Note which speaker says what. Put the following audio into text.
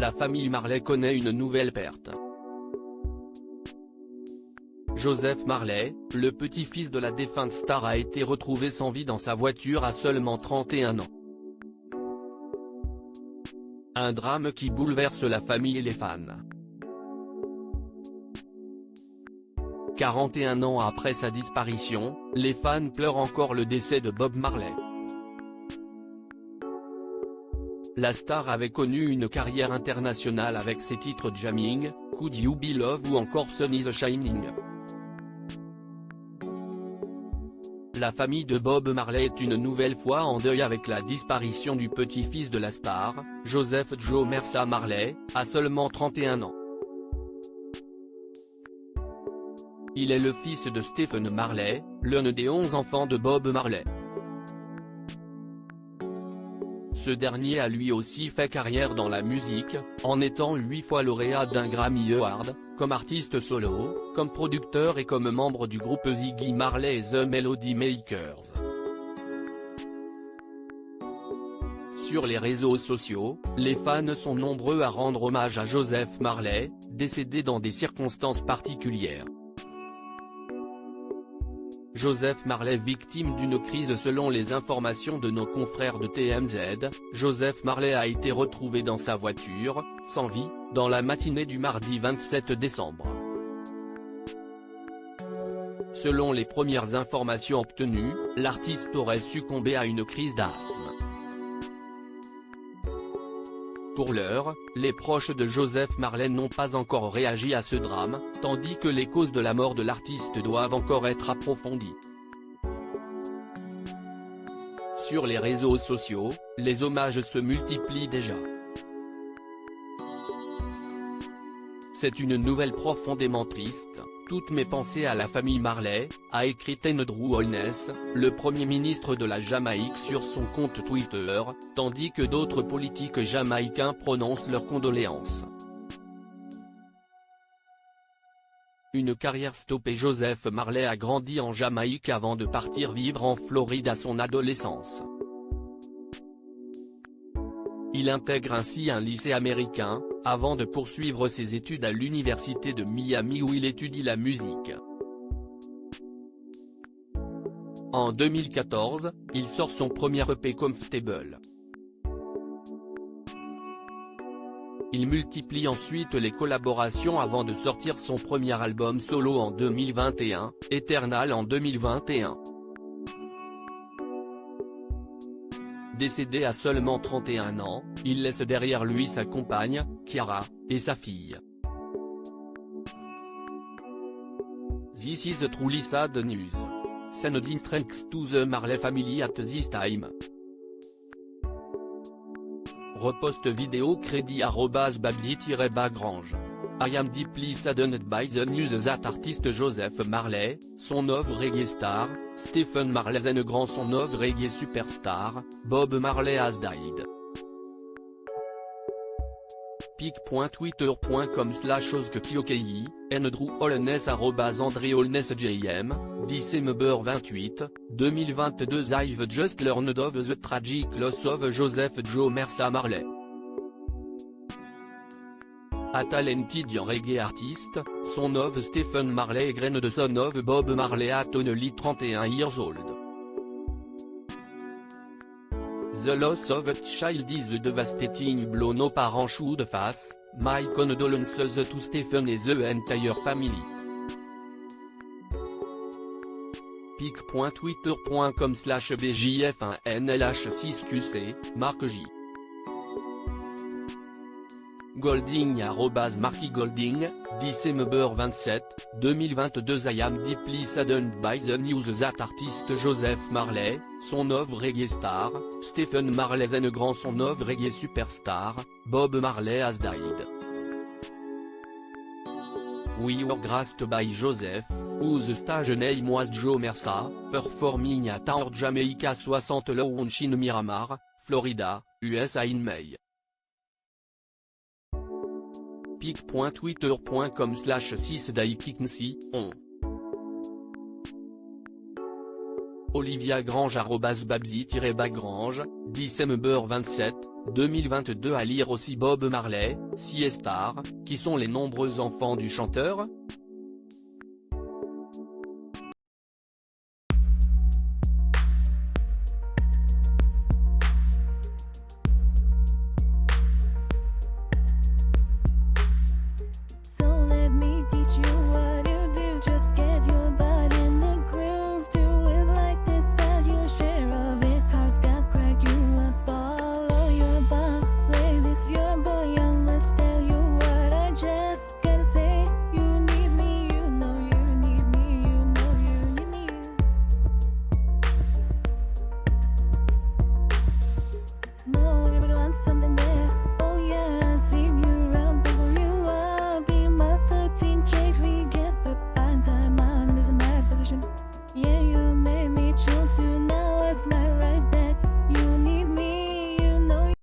Speaker 1: la famille Marley connaît une nouvelle perte. Joseph Marley, le petit-fils de la défunte star, a été retrouvé sans vie dans sa voiture à seulement 31 ans. Un drame qui bouleverse la famille et les fans. 41 ans après sa disparition, les fans pleurent encore le décès de Bob Marley. La star avait connu une carrière internationale avec ses titres Jamming, Could You Be Love ou encore Sun is Shining. La famille de Bob Marley est une nouvelle fois en deuil avec la disparition du petit-fils de la star, Joseph Joe Mersa Marley, à seulement 31 ans. Il est le fils de Stephen Marley, l'un des 11 enfants de Bob Marley. Ce dernier a lui aussi fait carrière dans la musique, en étant 8 fois lauréat d'un Grammy Award, comme artiste solo, comme producteur et comme membre du groupe Ziggy Marley et The Melody Makers. Sur les réseaux sociaux, les fans sont nombreux à rendre hommage à Joseph Marley, décédé dans des circonstances particulières. Joseph Marley victime d'une crise. Selon les informations de nos confrères de TMZ, Joseph Marley a été retrouvé dans sa voiture, sans vie, dans la matinée du mardi 27 décembre. Selon les premières informations obtenues, l'artiste aurait succombé à une crise d'asthme. Pour l'heure, les proches de Joseph Marley n'ont pas encore réagi à ce drame, tandis que les causes de la mort de l'artiste doivent encore être approfondies. Sur les réseaux sociaux, les hommages se multiplient déjà. C'est une nouvelle profondément triste. Toutes mes pensées à la famille Marley, a écrit Andrew Holness, le Premier ministre de la Jamaïque sur son compte Twitter, tandis que d'autres politiques jamaïcains prononcent leurs condoléances. Une carrière stoppée. Joseph Marley a grandi en Jamaïque avant de partir vivre en Floride à son adolescence. Il intègre ainsi un lycée américain, avant de poursuivre ses études à l'université de Miami où il étudie la musique. En 2014, il sort son premier EP Comfortable. Il multiplie ensuite les collaborations avant de sortir son premier album solo en 2021, Eternal en 2021. Décédé à seulement 31 ans, il laisse derrière lui sa compagne, Kiara, et sa fille. This is truly sad news. Sending strength to the Marley family at this time. Repost vidéo crédit @babzi-bagrange. I am deeply saddened by the news that artist Joseph Marley, son of reggae star, Stephen Marley and grand son of reggae superstar, Bob Marley has died. pic.twitter.com/oskkiokei, Andrew Holness @AndreHolnessJM, December 28, 2022. I've just learned of the tragic loss of Joseph Joe Mersa Marley. A talented young reggae artist, son of Stephen Marley and the son of Bob Marley at only 31 years old. The loss of a child is a devastating blow no parent should face. My condolences to Stephen and the entire family. pic.twitter.com/bjf1nlh6qc, Marc J. Golding @Marky Golding, December 27, 2022. I am deeply saddened by the news that artist Joseph Marley, son of reggae star, Stephen Marley and grand son of reggae superstar, Bob Marley has died. We were graced by Joseph, whose stage name was Joe Mersa, performing at our Jamaica 60 lounge in Miramar, Florida, USA in May. pic.twitter.com/6daikiknsi, on. Olivia Grange @babzi-bagrange, December 27, 2022 à lire aussi Bob Marley, Siestar, qui sont les nombreux enfants du chanteur ?